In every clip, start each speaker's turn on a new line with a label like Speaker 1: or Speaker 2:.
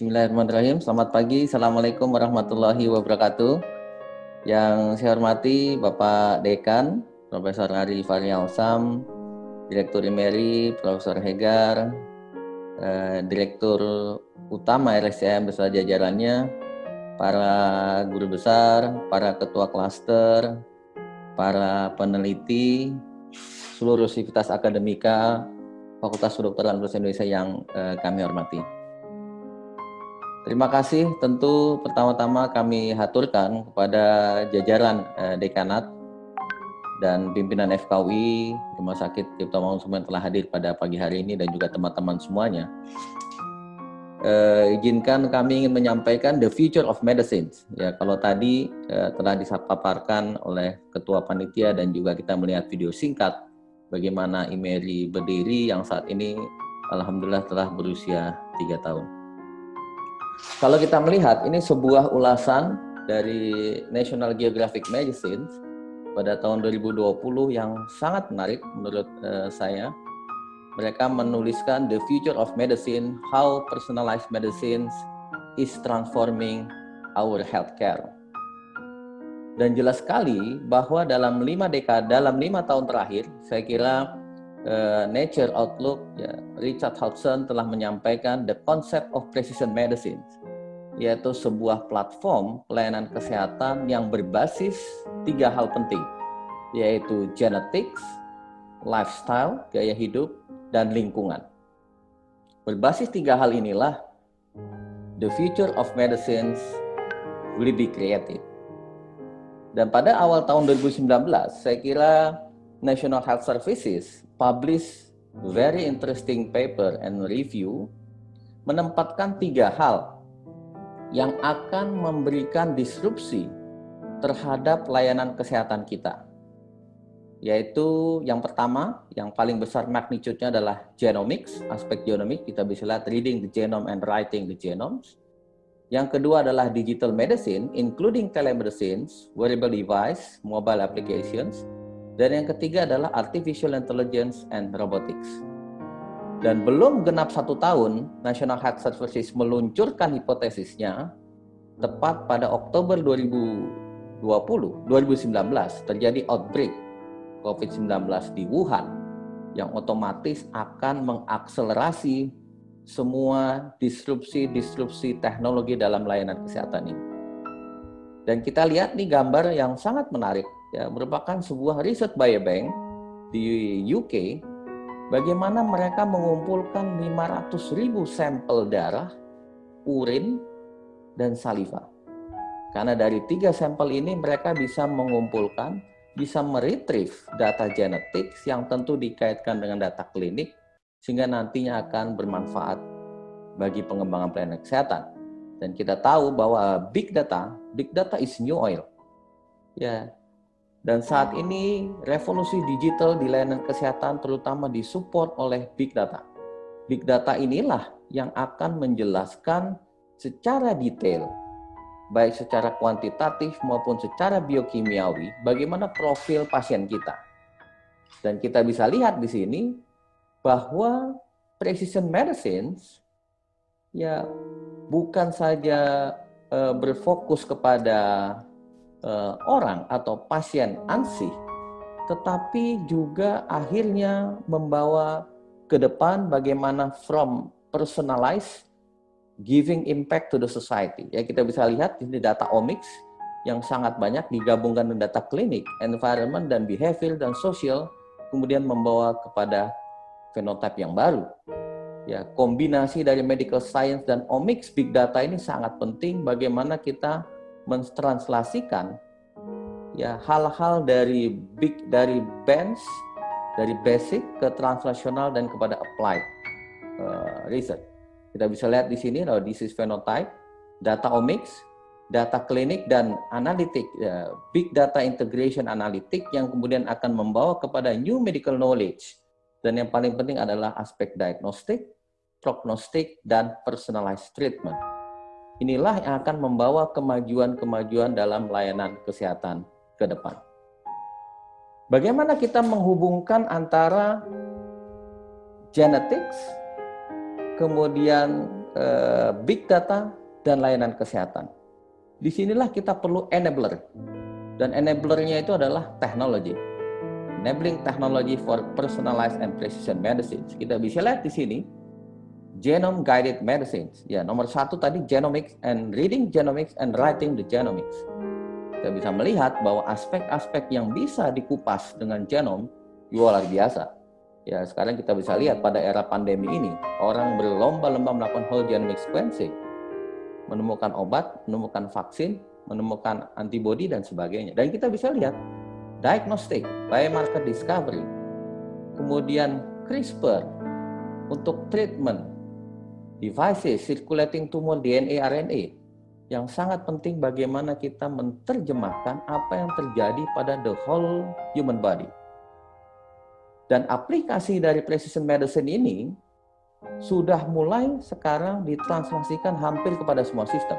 Speaker 1: Bismillahirrahmanirrahim. Selamat pagi. Assalamualaikum warahmatullahi wabarakatuh. Yang saya hormati Bapak Dekan, Profesor Ari Faryalsam, Direktur Imeri, Profesor Hegar, Direktur Utama RSCM beserta jajarannya, para guru besar, para ketua klaster, para peneliti, seluruh sivitas akademika, Fakultas Kedokteran Universitas Indonesia yang kami hormati. Terima kasih tentu pertama-tama kami haturkan kepada jajaran dekanat dan pimpinan FKUI, Rumah Sakit Cipto Mangunkusumo yang telah hadir pada pagi hari ini dan juga teman-teman semuanya. Izinkan kami ingin menyampaikan the future of medicine. Ya, kalau tadi telah dipaparkan oleh Ketua Panitia dan juga kita melihat video singkat bagaimana Imeri berdiri yang saat ini alhamdulillah telah berusia 3 tahun. Kalau kita melihat ini sebuah ulasan dari National Geographic Medicine pada tahun 2020 yang sangat menarik menurut saya. Mereka menuliskan The Future of Medicine, How Personalized Medicine is Transforming Our Healthcare. Dan jelas sekali bahwa dalam 5 tahun terakhir, saya kira Nature Outlook, ya, Richard Hodgson telah menyampaikan the concept of precision medicine, yaitu sebuah platform pelayanan kesehatan yang berbasis 3 hal penting, yaitu genetics, lifestyle, gaya hidup, dan lingkungan. Berbasis 3 hal inilah the future of medicine will be created. Dan pada awal tahun 2019, saya kira National Health Services publish very interesting paper and review menempatkan 3 hal yang akan memberikan disrupsi terhadap layanan kesehatan kita. Yaitu yang pertama, yang paling besar magnitude-nya adalah genomics, aspek genomik, kita bisa lihat reading the genome and writing the genomes. Yang kedua adalah digital medicine, including telemedicine, wearable device, mobile applications. Dan yang ketiga adalah artificial intelligence and robotics. Dan belum genap 1 tahun, National Health Services meluncurkan hipotesisnya tepat pada Oktober 2019 terjadi outbreak COVID-19 di Wuhan yang otomatis akan mengakselerasi semua disrupsi teknologi dalam layanan kesehatan ini. Dan kita lihat nih gambar yang sangat menarik, ya, merupakan sebuah riset biobank di UK, bagaimana mereka mengumpulkan 500.000 sampel darah, urin, dan saliva. Karena dari 3 sampel ini mereka bisa mengumpulkan, bisa meretrieve data genetik yang tentu dikaitkan dengan data klinik, sehingga nantinya akan bermanfaat bagi pengembangan pelayanan kesehatan. Dan kita tahu bahwa big data is new oil. Ya. Dan saat ini revolusi digital di layanan kesehatan terutama disupport oleh big data. Big data inilah yang akan menjelaskan secara detail, baik secara kuantitatif maupun secara biokimiawi, bagaimana profil pasien kita. Dan kita bisa lihat di sini bahwa precision medicine ya bukan saja berfokus kepada orang atau pasien ansih, tetapi juga akhirnya membawa ke depan bagaimana from personalized giving impact to the society. Ya, kita bisa lihat di data omics yang sangat banyak digabungkan dengan data klinik, environment dan behavior dan social, kemudian membawa kepada fenotype yang baru. Ya, kombinasi dari medical science dan omics big data ini sangat penting bagaimana kita mentranslasikan ya hal-hal dari bench, dari basic ke translational dan kepada applied research. Kita bisa lihat di sini disease phenotype, data omics, data klinik dan analitik, big data integration analitik yang kemudian akan membawa kepada new medical knowledge. Dan yang paling penting adalah aspek diagnostik, prognostik, dan personalized treatment. Inilah yang akan membawa kemajuan-kemajuan dalam layanan kesehatan ke depan. Bagaimana kita menghubungkan antara genetics, kemudian big data, dan layanan kesehatan. Disinilah kita perlu enabler. Dan enablernya itu adalah teknologi. Enabling technology for personalized and precision medicine. Kita bisa lihat di sini, genome guided medicines. Ya, nomor 1 tadi genomics and reading genomics and writing the genomics. Kita bisa melihat bahwa aspek-aspek yang bisa dikupas dengan genom luar biasa. Ya, sekarang kita bisa lihat pada era pandemi ini, orang berlomba-lomba melakukan whole genome sequencing, menemukan obat, menemukan vaksin, menemukan antibodi dan sebagainya. Dan kita bisa lihat diagnostik, biomarker discovery, kemudian CRISPR untuk treatment, devices, circulating tumor DNA, RNA, yang sangat penting bagaimana kita menerjemahkan apa yang terjadi pada the whole human body. Dan aplikasi dari precision medicine ini sudah mulai sekarang ditranslasikan hampir kepada semua sistem.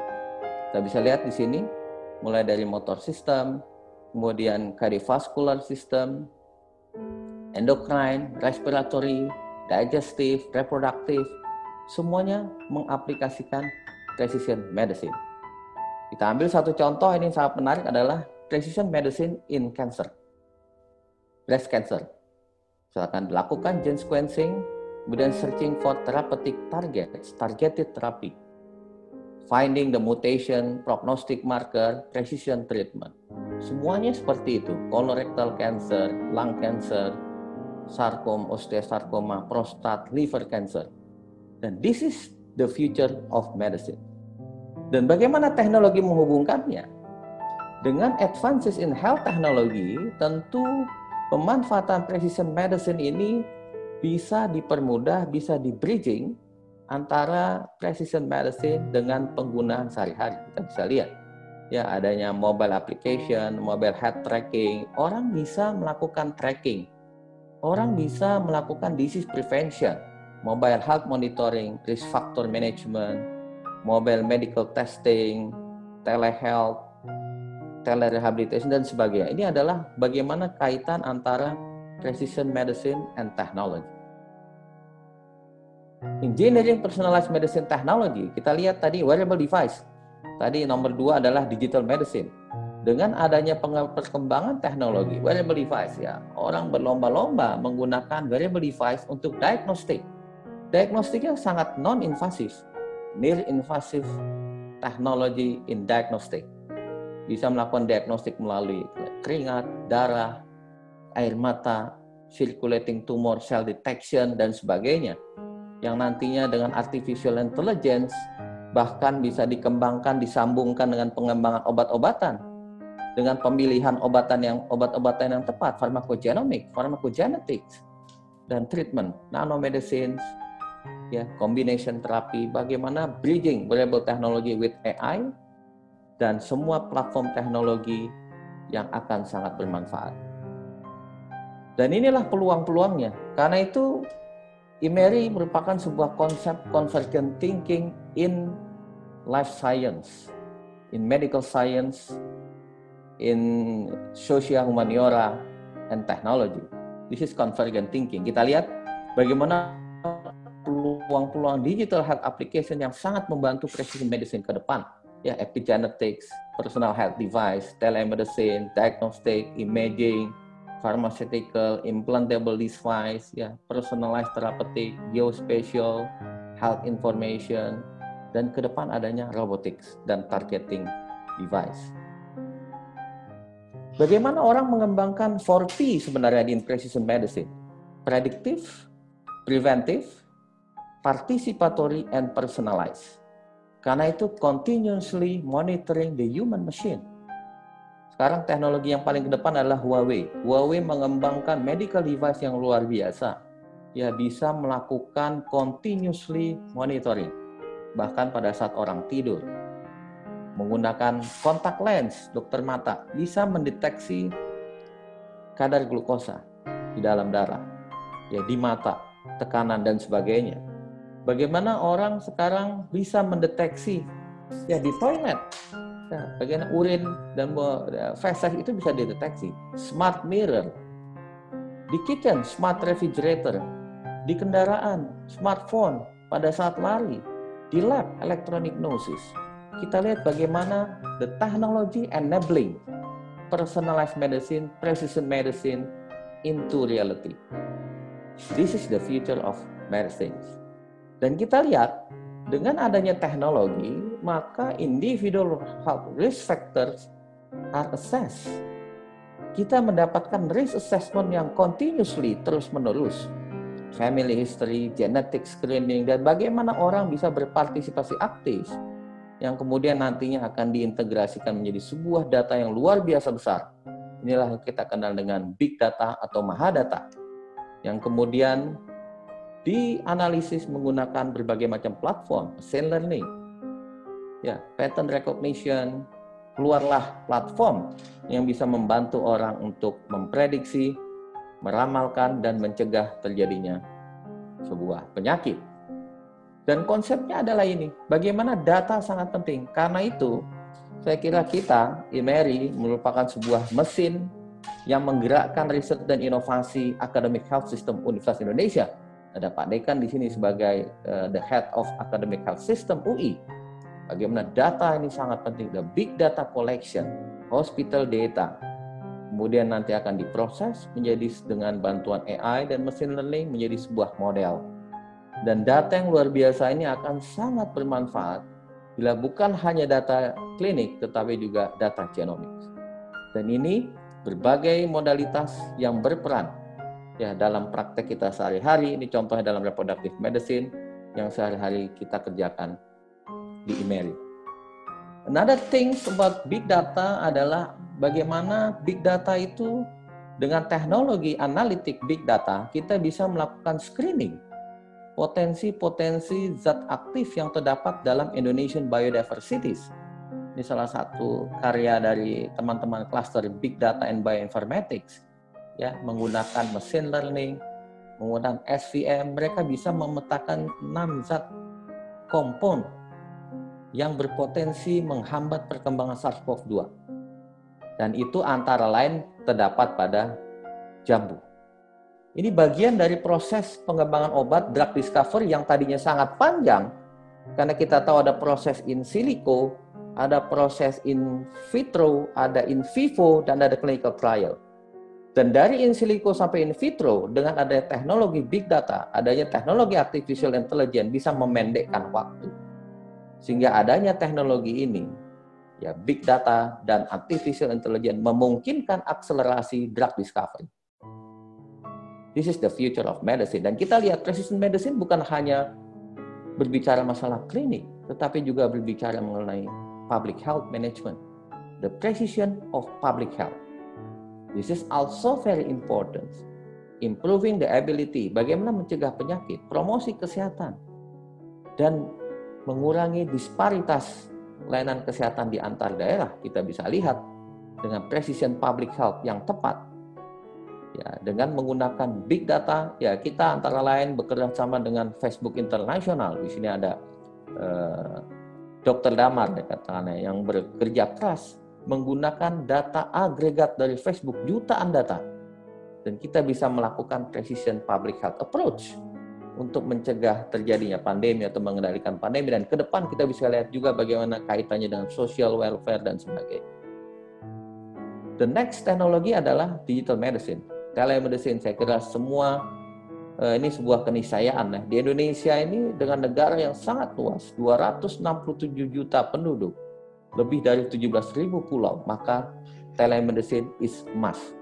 Speaker 1: Kita bisa lihat di sini, mulai dari motor system, kemudian cardiovascular system, endocrine, respiratory, digestive, reproductive, semuanya mengaplikasikan precision medicine. Kita ambil satu contoh ini sangat menarik adalah precision medicine in cancer, breast cancer. Silakan dilakukan gene sequencing, kemudian searching for therapeutic targets, targeted therapy, finding the mutation, prognostic marker, precision treatment. Semuanya seperti itu, colorectal cancer, lung cancer, sarkom, osteosarkoma, prostat, liver cancer. Dan this is the future of medicine. Dan bagaimana teknologi menghubungkannya? Dengan advances in health technology, tentu pemanfaatan precision medicine ini bisa dipermudah, bisa di-bridging antara precision medicine dengan penggunaan sehari-hari. Kita bisa lihat, ya adanya mobile application, mobile health tracking, orang bisa melakukan tracking, orang bisa melakukan disease prevention, mobile health monitoring, risk factor management, mobile medical testing, telehealth, telerehabilitation, dan sebagainya. Ini adalah bagaimana kaitan antara precision medicine and technology. Engineering personalized medicine technology, kita lihat tadi wearable device. Tadi nomor 2 adalah digital medicine. Dengan adanya perkembangan teknologi wearable device, ya, orang berlomba-lomba menggunakan wearable device untuk diagnostik. Diagnostiknya sangat non-invasif, near-invasive technology in diagnostic. Bisa melakukan diagnostik melalui keringat, darah, air mata, circulating tumor cell detection, dan sebagainya. Yang nantinya dengan artificial intelligence bahkan bisa dikembangkan, disambungkan dengan pengembangan obat-obatan, dengan pemilihan obat-obatan yang tepat, pharmacogenomic, pharmacogenetics, dan treatment, nanomedicines, ya, combination terapi, bagaimana bridging wearable technology with AI, dan semua platform teknologi yang akan sangat bermanfaat. Dan inilah peluang-peluangnya. Karena itu, Imeri merupakan sebuah konsep convergent thinking in life science, in medical science, in social humaniora, and technology. This is convergent thinking. Kita lihat bagaimana peluang-peluang digital health application yang sangat membantu precision medicine ke depan. Ya, epigenetics, personal health device, telemedicine, diagnostic, imaging, pharmaceutical, implantable device, ya, personalized therapeutic, geospatial, health information, dan ke depan adanya robotics dan targeting device. Bagaimana orang mengembangkan 4P sebenarnya di precision medicine? Predictive, preventive, participatory, and personalized. Karena itu continuously monitoring the human machine. Sekarang teknologi yang paling ke depan adalah Huawei. Huawei mengembangkan medical device yang luar biasa. Ya, bisa melakukan continuously monitoring. Bahkan pada saat orang tidur. Menggunakan contact lens, dokter mata, bisa mendeteksi kadar glukosa di dalam darah. Ya, di mata, tekanan, dan sebagainya. Bagaimana orang sekarang bisa mendeteksi, ya, di toilet, ya, bagaimana urin dan feses itu bisa dideteksi. Smart mirror, di kitchen, smart refrigerator, di kendaraan, smartphone pada saat lari, Di lab electronic gnosis, kita lihat bagaimana the technology enabling personalized medicine, precision medicine into reality. This is the future of medicine. Dan kita lihat dengan adanya teknologi, maka individual health risk factors are assessed. Kita mendapatkan risk assessment yang continuously terus-menerus. Family history, genetic screening, dan bagaimana orang bisa berpartisipasi aktif yang kemudian nantinya akan diintegrasikan menjadi sebuah data yang luar biasa besar. Inilah yang kita kenal dengan big data atau mahadata, yang kemudian dianalisis menggunakan berbagai macam platform, machine learning, ya, pattern recognition. Keluarlah platform yang bisa membantu orang untuk memprediksi, meramalkan, dan mencegah terjadinya sebuah penyakit. Dan konsepnya adalah ini, bagaimana data sangat penting. Karena itu, saya kira kita, IMERI, merupakan sebuah mesin yang menggerakkan riset dan inovasi Academic Health System Universitas Indonesia. Ada Pak Dekan di sini sebagai the head of Academic Health System UI. Bagaimana data ini sangat penting, the big data collection, hospital data. Kemudian nanti akan diproses menjadi dengan bantuan AI dan machine learning menjadi sebuah model. Dan data yang luar biasa ini akan sangat bermanfaat bila bukan hanya data klinik, tetapi juga data genomik. Dan ini berbagai modalitas yang berperan ya dalam praktek kita sehari-hari. Ini contohnya dalam reproductive medicine yang sehari-hari kita kerjakan di IMERI. Another things about big data adalah bagaimana big data itu dengan teknologi analitik big data kita bisa melakukan screening potensi-potensi zat aktif yang terdapat dalam Indonesian Biodiversities. Ini salah satu karya dari teman-teman cluster Big Data and Bioinformatics, ya, menggunakan machine learning, menggunakan SVM, mereka bisa memetakan 6 zat kompon yang berpotensi menghambat perkembangan SARS-CoV-2. Dan itu antara lain terdapat pada jambu. Ini bagian dari proses pengembangan obat drug discovery yang tadinya sangat panjang, karena kita tahu ada proses in silico, ada proses in vitro, ada in vivo, dan ada clinical trial. Dan dari in silico sampai in vitro, dengan adanya teknologi big data, adanya teknologi artificial intelligence bisa memendekkan waktu. Sehingga adanya teknologi ini, ya, big data dan artificial intelligence memungkinkan akselerasi drug discovery. This is the future of medicine. Dan kita lihat precision medicine bukan hanya berbicara masalah klinik, tetapi juga berbicara mengenai public health management, the precision of public health. This is also very important. Improving the ability, bagaimana mencegah penyakit, promosi kesehatan, dan mengurangi disparitas layanan kesehatan di antar daerah. Kita bisa lihat dengan precision public health yang tepat, ya, dengan menggunakan big data. Ya, kita antara lain bekerja sama dengan Facebook International. Di sini ada Dr. Damar ya, katanya, yang bekerja keras menggunakan data agregat dari Facebook, jutaan data, dan kita bisa melakukan precision public health approach untuk mencegah terjadinya pandemi atau mengendalikan pandemi. Dan ke depan kita bisa lihat juga bagaimana kaitannya dengan social welfare dan sebagainya. The next teknologi adalah digital medicine, telemedicine. Saya kira semua ini sebuah keniscayaan. Nah, di Indonesia ini dengan negara yang sangat luas, 267 juta penduduk, lebih dari 17.000 pulau, maka telemedicine is must.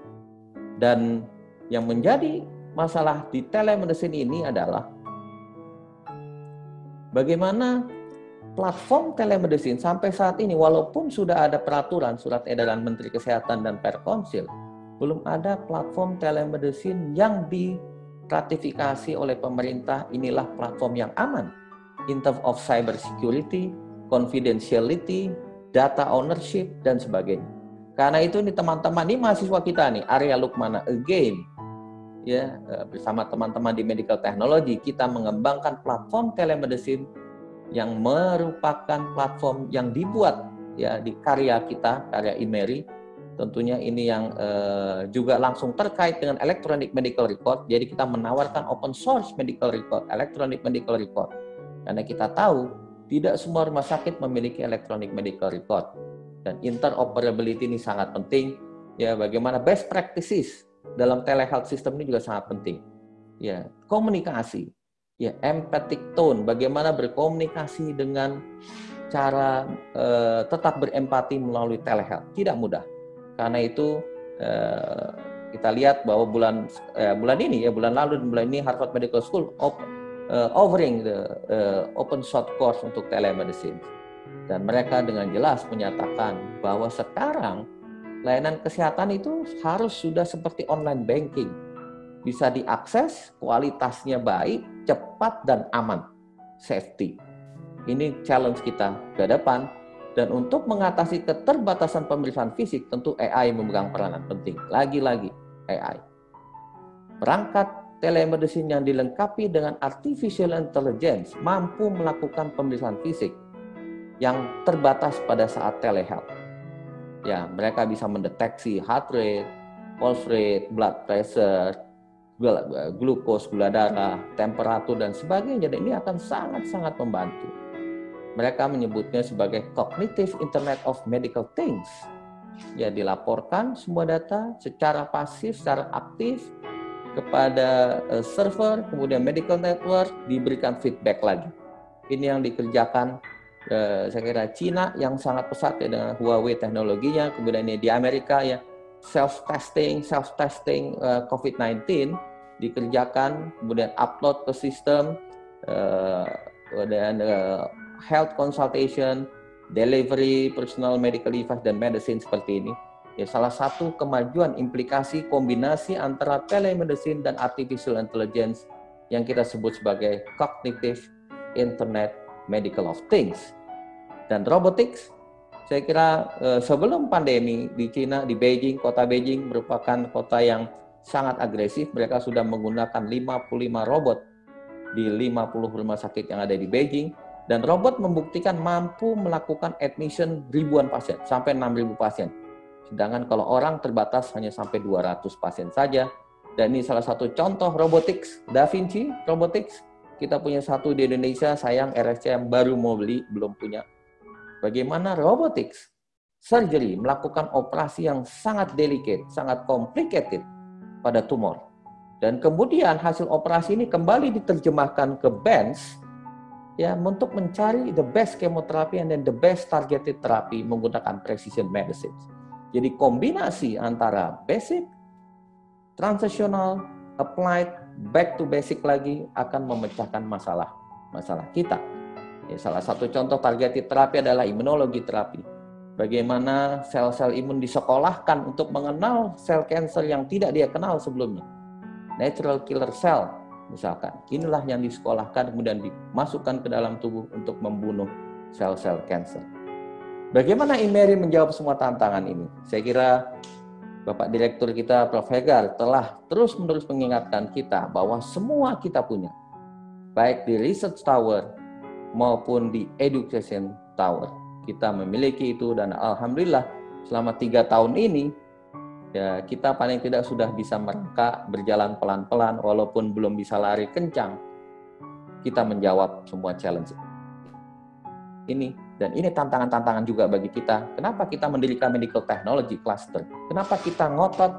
Speaker 1: Dan yang menjadi masalah di telemedicine ini adalah bagaimana platform telemedicine sampai saat ini, walaupun sudah ada peraturan surat edaran Menteri Kesehatan dan Perkonsil, belum ada platform telemedicine yang diratifikasi oleh pemerintah. Inilah platform yang aman in terms of cyber security, confidentiality, data ownership, dan sebagainya. Karena itu nih teman-teman, ini mahasiswa kita nih, Arya Lukmana, again, ya, bersama teman-teman di Medical Technology, kita mengembangkan platform telemedicine yang merupakan platform yang dibuat ya di karya kita, karya IMERI. Tentunya ini yang juga langsung terkait dengan electronic medical record. Jadi kita menawarkan open source medical record, electronic medical record. Karena kita tahu Tidak semua rumah sakit memiliki electronic medical record, dan interoperability ini sangat penting. Ya, bagaimana best practices dalam telehealth system ini juga sangat penting. Ya, komunikasi, ya, empathic tone, bagaimana berkomunikasi dengan cara tetap berempati melalui telehealth, tidak mudah. Karena itu kita lihat bahwa bulan lalu dan bulan ini Harvard Medical School offering the open short course untuk telemedicine, dan mereka dengan jelas menyatakan bahwa sekarang layanan kesehatan itu harus sudah seperti online banking, bisa diakses, kualitasnya baik, cepat dan aman, safety. Ini challenge kita ke depan, dan untuk mengatasi keterbatasan pemeriksaan fisik tentu AI memegang peranan penting. Lagi-lagi AI, perangkat telemedicine yang dilengkapi dengan artificial intelligence mampu melakukan pemeriksaan fisik yang terbatas pada saat telehealth. Ya, mereka bisa mendeteksi heart rate, pulse rate, blood pressure, glukos, gula darah, temperatur dan sebagainya. Dan ini akan sangat-sangat membantu. Mereka menyebutnya sebagai cognitive Internet of Medical Things. Ya, dilaporkan semua data secara pasif, secara aktif kepada server, kemudian medical network diberikan feedback lagi. Ini yang dikerjakan saya kira Cina yang sangat pesat ya, dengan Huawei teknologinya. Kemudian ini di Amerika ya, self-testing COVID-19 dikerjakan, kemudian upload ke sistem, dan health consultation, delivery, personal medical device, dan medicine seperti ini. Ya, salah satu kemajuan implikasi kombinasi antara telemedicine dan artificial intelligence yang kita sebut sebagai cognitive Internet Medical of Things. Dan robotics, saya kira sebelum pandemi di Cina, di Beijing, kota Beijing merupakan kota yang sangat agresif. Mereka sudah menggunakan 55 robot di 50 rumah sakit yang ada di Beijing. Dan robot membuktikan mampu melakukan admission ribuan pasien, sampai 6.000 pasien. Sedangkan kalau orang terbatas hanya sampai 200 pasien saja. Dan ini salah satu contoh robotics, Da Vinci Robotics. Kita punya satu di Indonesia, sayang RSCM baru mau beli, belum punya. Bagaimana robotics, surgery, melakukan operasi yang sangat delicate, sangat complicated pada tumor. Dan kemudian hasil operasi ini kembali diterjemahkan ke bench, ya, untuk mencari the best chemotherapy and then the best targeted therapy menggunakan precision medicine. Jadi kombinasi antara basic, transitional, applied, back to basic lagi akan memecahkan masalah kita. Ya, salah satu contoh targeted terapi adalah imunologi terapi. Bagaimana sel-sel imun disekolahkan untuk mengenal sel kanker yang tidak dia kenal sebelumnya. Natural killer cell misalkan. Inilah yang disekolahkan kemudian dimasukkan ke dalam tubuh untuk membunuh sel-sel kanker. Bagaimana Imeri menjawab semua tantangan ini? Saya kira Bapak Direktur kita, Prof. Hegar, telah terus-menerus mengingatkan kita bahwa semua kita punya, baik di Research Tower maupun di Education Tower. Kita memiliki itu, dan alhamdulillah selama 3 tahun ini, ya, kita paling tidak sudah bisa merangkak, berjalan pelan-pelan, walaupun belum bisa lari kencang. Kita menjawab semua challenge ini. Dan ini tantangan-tantangan juga bagi kita. Kenapa kita mendirikan Medical Technology Cluster? Kenapa kita ngotot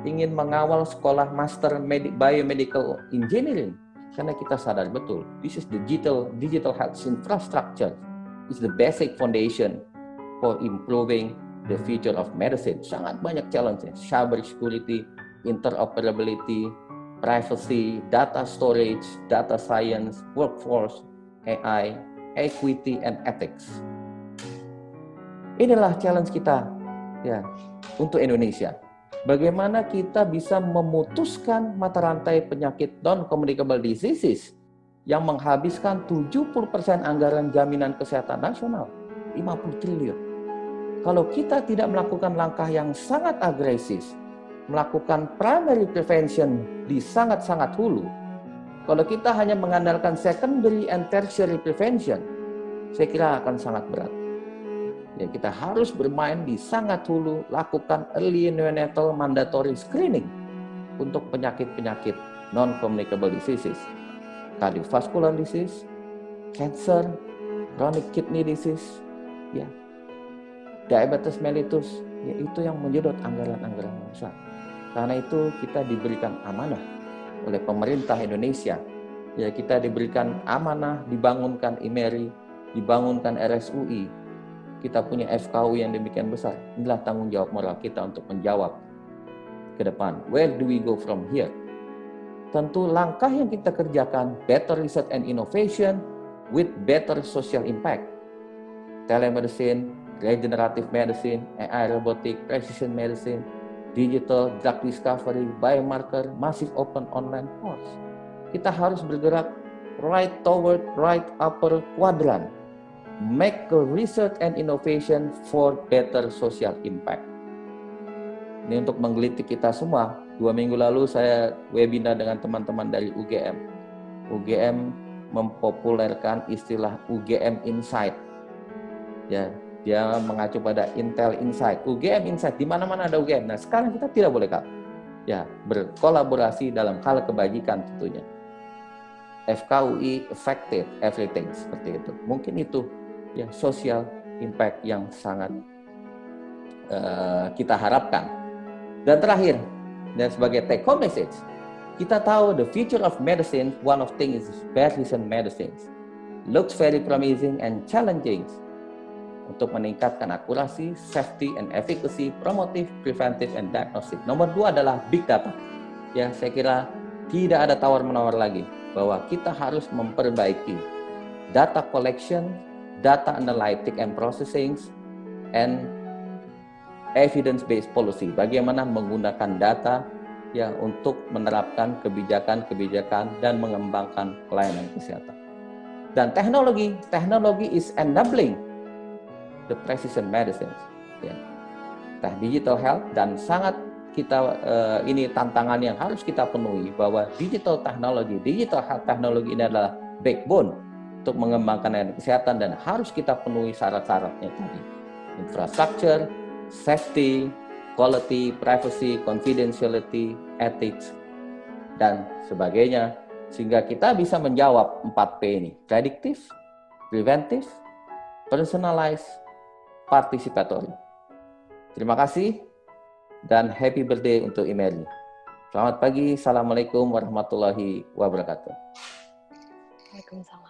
Speaker 1: ingin mengawal sekolah Master Biomedical Engineering? Karena kita sadar betul, this is digital health infrastructure. It's the basic foundation for improving the future of medicine. Sangat banyak challenge, cyber security, interoperability, privacy, data storage, data science, workforce, AI, equity, and ethics. Inilah challenge kita, ya, untuk Indonesia. Bagaimana kita bisa memutuskan mata rantai penyakit non-communicable diseases yang menghabiskan 70% anggaran jaminan kesehatan nasional, 50 triliun. Kalau kita tidak melakukan langkah yang sangat agresif, melakukan primary prevention di sangat-sangat hulu, kalau kita hanya mengandalkan secondary and tertiary prevention, saya kira akan sangat berat. Ya, kita harus bermain di sangat hulu, lakukan early neonatal mandatory screening untuk penyakit-penyakit non-communicable diseases, cardiovascular disease, cancer, chronic kidney disease, ya, diabetes mellitus, ya, itu yang menyedot anggaran-anggaran yang besar. Karena itu kita diberikan amanah oleh pemerintah Indonesia. Ya, kita diberikan amanah dibangunkan IMERI, dibangunkan RSUI. Kita punya FKU yang demikian besar. Inilah tanggung jawab moral kita untuk menjawab ke depan. Where do we go from here? Tentu langkah yang kita kerjakan, better research and innovation with better social impact. Telemedicine, regenerative medicine, AI robotic, precision medicine, digital drug discovery, biomarker, massive open online course. Kita harus bergerak right toward right upper quadrant. Make a research and innovation for better social impact. Ini untuk menggelitik kita semua. 2 minggu lalu saya webinar dengan teman-teman dari UGM. UGM mempopulerkan istilah UGM Insight. Ya, dia mengacu pada Intel Insight. UGM Insight, di mana-mana ada UGM. Nah, sekarang kita tidak boleh kalah. Ya, berkolaborasi dalam hal kebajikan tentunya. FKUI effective everything, seperti itu. Mungkin itu ya social impact yang sangat kita harapkan. Dan terakhir, dan sebagai take home message, kita tahu the future of medicine, one of things is precision medicines. Looks very promising and challenging untuk meningkatkan akurasi, safety and efficacy, promotive, preventive and diagnostic. Nomor 2 adalah big data. Ya, saya kira tidak ada tawar-menawar lagi bahwa kita harus memperbaiki data collection, data analytic and processing, and evidence-based policy. Bagaimana menggunakan data ya untuk menerapkan kebijakan-kebijakan dan mengembangkan pelayanan kesehatan. Dan teknologi is enabling the precision medicine. Ya. Digital health, dan sangat kita ini tantangan yang harus kita penuhi bahwa digital health teknologi ini adalah backbone untuk mengembangkan layanan kesehatan dan harus kita penuhi syarat-syaratnya tadi. Infrastructure, safety, quality, privacy, confidentiality, ethics, dan sebagainya, sehingga kita bisa menjawab 4P ini: predictive, preventive, personalized, participatory. Terima kasih dan happy birthday untuk IMERI. Selamat pagi, Assalamualaikum warahmatullahi wabarakatuh.
Speaker 2: Waalaikumsalam.